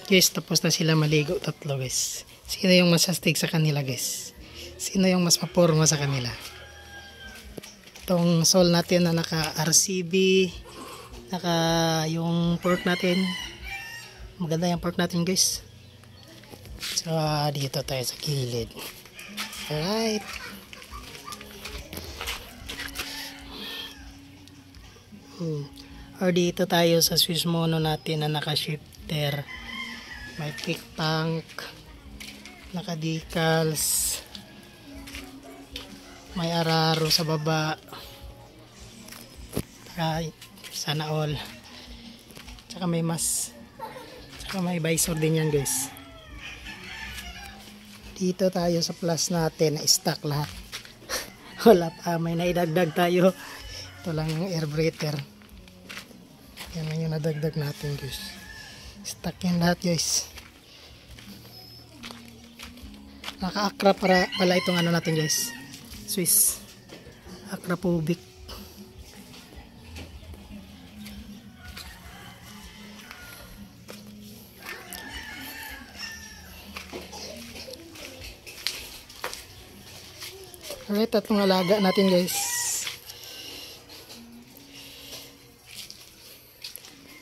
Guys, tapos na sila maligo tatlo guys. Sino yung mas astig sa kanila guys? Sino yung mas maporma sa kanila? Itong soul natin na naka RCB, naka yung pork natin. Maganda yung pork natin guys. So dito tayo sa gilid. Alright. Or dito tayo sa Swiss Mono natin na naka shifter. May pick tank, naka decals, may araro sa baba, sana all, tsaka may mas, tsaka may visor din yan guys. Dito tayo sa plus natin na stock lahat. Wala pa, may naidagdag tayo. Ito lang yung air breather. Yan lang yung nadagdag natin guys. Stock yan lahat guys. Naka-Acra pala itong ano natin guys. Swiss Acrapovic. Alright, tatlong alaga natin guys.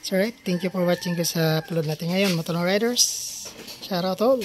So alright, thank you for watching sa upload natin ngayon, Motovlog Riders. Shout out all.